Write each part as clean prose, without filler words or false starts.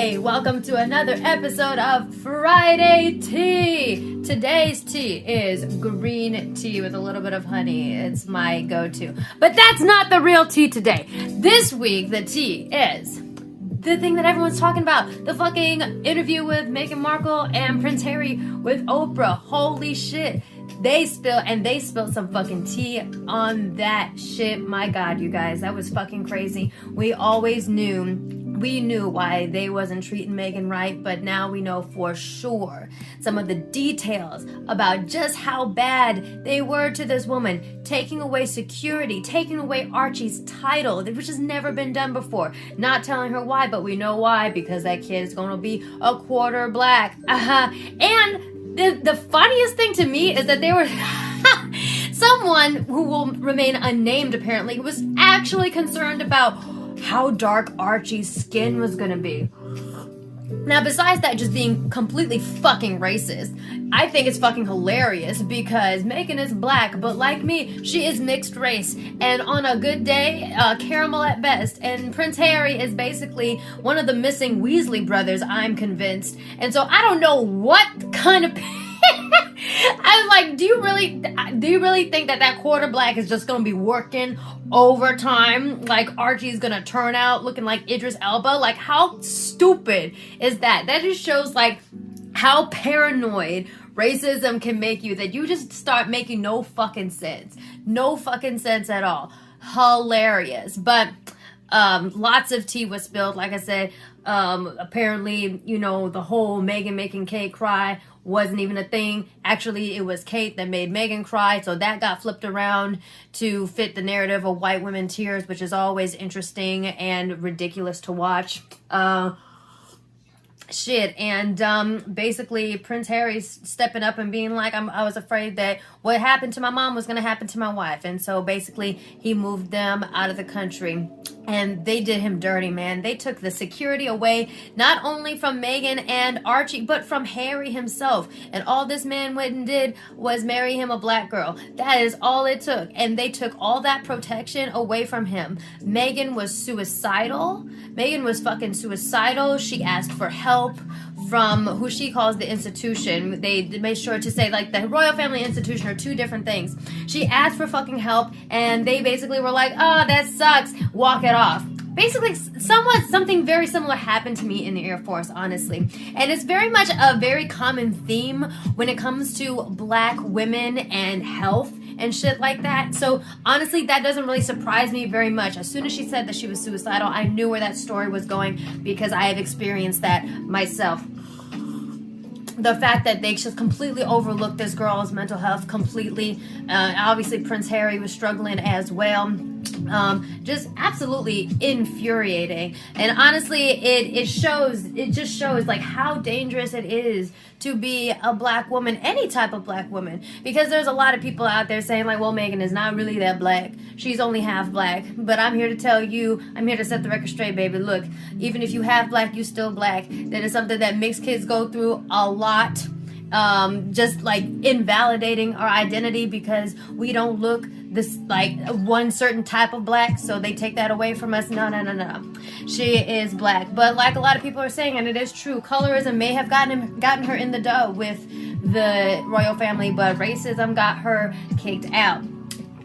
Hey, welcome to another episode of Friday Tea. Today's tea is green tea with a little bit of honey. It's my go-to. But that's not the real tea today. This week, the tea is the thing that everyone's talking about. The fucking interview with Meghan Markle and Prince Harry with Oprah. Holy shit. They spilled some fucking tea on that shit. My God, you guys, that was fucking crazy. We knew why they wasn't treating Meghan right, but now we know for sure some of the details about just how bad they were to this woman, taking away security, taking away Archie's title, which has never been done before. Not telling her why, but we know why, because that kid is going to be a quarter black. And the funniest thing to me is that they were someone who will remain unnamed apparently was actually concerned about how dark Archie's skin was gonna be. Now, besides that just being completely fucking racist, I think it's fucking hilarious because Meghan is black, but like me, she is mixed race. And on a good day, caramel at best. And Prince Harry is basically one of the missing Weasley brothers, I'm convinced. And so I don't know what kind of... I was like, do you really think that quarter black is just gonna be working overtime? Like Archie's gonna turn out looking like Idris Elba? Like, how stupid is that? That just shows like how paranoid racism can make you, that you just start making no fucking sense at all. Hilarious. But lots of tea was spilled. Like I said, apparently, the whole Meghan making Kate cry wasn't even a thing. Actually, it was Kate that made Meghan cry, so that got flipped around to fit the narrative of white women tears, which is always interesting and ridiculous to watch. And basically Prince Harry's stepping up and being like, I was afraid that what happened to my mom was going to happen to my wife. And so basically he moved them out of the country. And they did him dirty, man. They took the security away, not only from Meghan and Archie, but from Harry himself. And all this man went and did was marry him a black girl. That is all it took. And they took all that protection away from him. Meghan was suicidal. Meghan was fucking suicidal. She asked for help from who she calls the institution. They made sure to say, like, the royal family institution are two different things. She asked for fucking help, and they basically were like, oh, that sucks, walk it off. Basically, something very similar happened to me in the Air Force, honestly. And it's very much a very common theme when it comes to black women and health and shit like that. So honestly, that doesn't really surprise me very much. As soon as she said that she was suicidal, I knew where that story was going because I have experienced that myself. The fact that they just completely overlooked this girl's mental health completely. Obviously, Prince Harry was struggling as well. Just absolutely infuriating. And honestly, it just shows like how dangerous it is to be a black woman, any type of black woman, because there's a lot of people out there saying like, well, Meghan is not really that black, she's only half black. But I'm here to tell you, I'm here to set the record straight, baby. Look, even if you half black, you still black. That is something that mixed kids go through a lot. Just like invalidating our identity because we don't look this like one certain type of black, so they take that away from us. No. She is black. But like a lot of people are saying, and it is true, colorism may have gotten her in the dough with the royal family, but racism got her kicked out.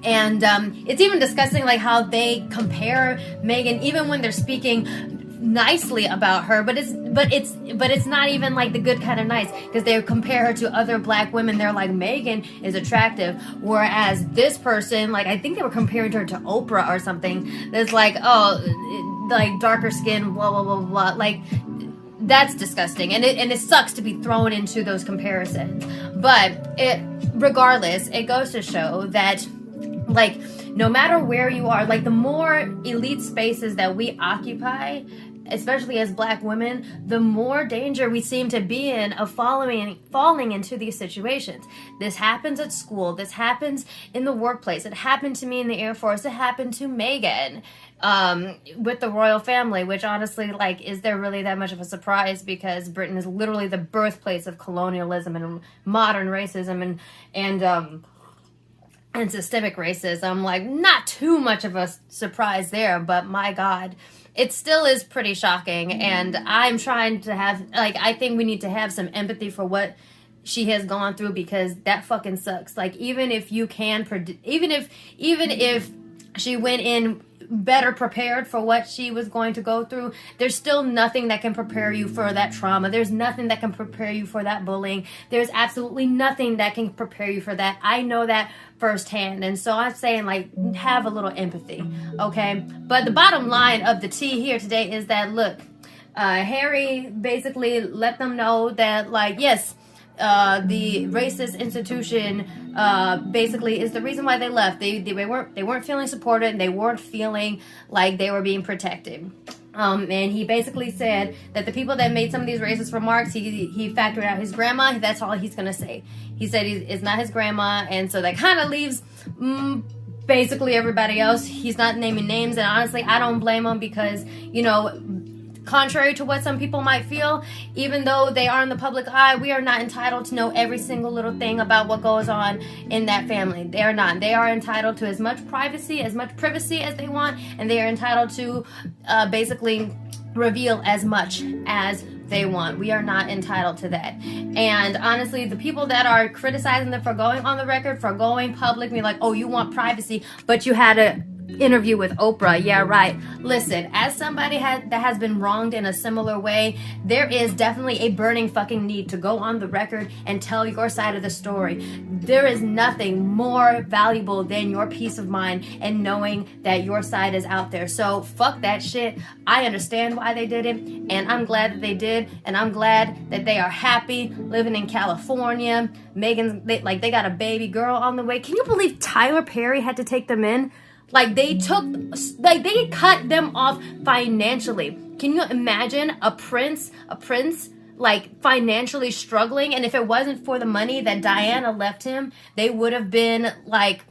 And it's even disgusting like how they compare Meghan, even when they're speaking nicely about her, but it's not even like the good kind of nice, because they compare her to other black women. They're like, Meghan is attractive, whereas this person, like, I think they were comparing her to Oprah or something. There's like, oh, like darker skin, blah blah blah blah. Like, that's disgusting, and it sucks to be thrown into those comparisons. But regardless, it goes to show that, like, no matter where you are, like, the more elite spaces that we occupy, especially as black women, the more danger we seem to be in of falling into these situations. This happens at school. This happens in the workplace. It happened to me in the Air Force. It happened to Meghan with the royal family, which honestly, like, is there really that much of a surprise? Because Britain is literally the birthplace of colonialism and modern racism and systemic racism. Like, not too much of a surprise there, but my God, it still is pretty shocking. And I'm trying to have, like, I think we need to have some empathy for what she has gone through, because that fucking sucks. Like, even if you can even if she went in better prepared for what she was going to go through, there's still nothing that can prepare you for that trauma. There's nothing that can prepare you for that bullying. There's absolutely nothing that can prepare you for that. I know that firsthand. And so I'm saying, like, have a little empathy, okay? But the bottom line of the tea here today is that, look, Harry basically let them know that, like, yes, the racist institution basically is the reason why they left. They weren't feeling supported, and they weren't feeling like they were being protected. And he basically said that the people that made some of these racist remarks, he factored out his grandma. That's all he's gonna say. He said it's not his grandma, and so that kind of leaves basically everybody else. He's not naming names, and honestly, I don't blame him, because, you know, contrary to what some people might feel, even though they are in the public eye, we are not entitled to know every single little thing about what goes on in that family. They are not. They are entitled to as much privacy as they want, and they are entitled to basically reveal as much as they want. We are not entitled to that. And honestly, the people that are criticizing them for going on the record, for going public, being like, oh, you want privacy, but you had a interview with Oprah. Yeah, right. Listen, as somebody that has been wronged in a similar way, there is definitely a burning fucking need to go on the record and tell your side of the story. There is nothing more valuable than your peace of mind and knowing that your side is out there. So fuck that shit. I understand why they did it, and I'm glad that they did, and I'm glad that they are happy living in California. Meghan, they got a baby girl on the way. Can you believe Tyler Perry had to take them in? Like, they cut them off financially. Can you imagine a prince, like, financially struggling? And if it wasn't for the money that Diana left him, they would have been, like,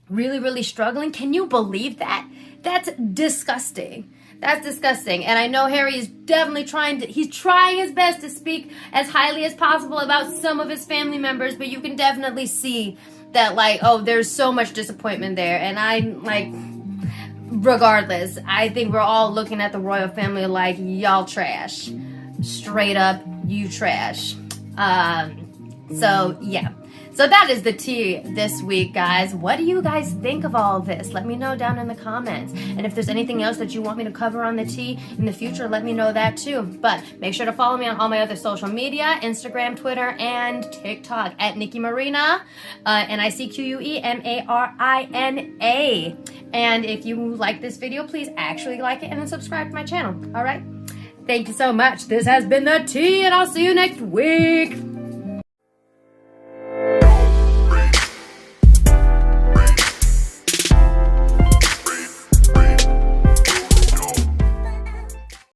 really, really struggling. Can you believe that? That's disgusting. That's disgusting. And I know Harry is definitely he's trying his best to speak as highly as possible about some of his family members, but you can definitely see that, like, oh, there's so much disappointment there. And I'm like, regardless, I think we're all looking at the royal family like, y'all trash. Straight up, you trash. So yeah. So that is the tea this week, guys. What do you guys think of all this? Let me know down in the comments. And if there's anything else that you want me to cover on the tea in the future, let me know that too. But make sure to follow me on all my other social media, Instagram, Twitter, and TikTok at Nikki Marina, NICQUEMARINA. And if you like this video, please actually like it and then subscribe to my channel. All right? Thank you so much. This has been the tea, and I'll see you next week.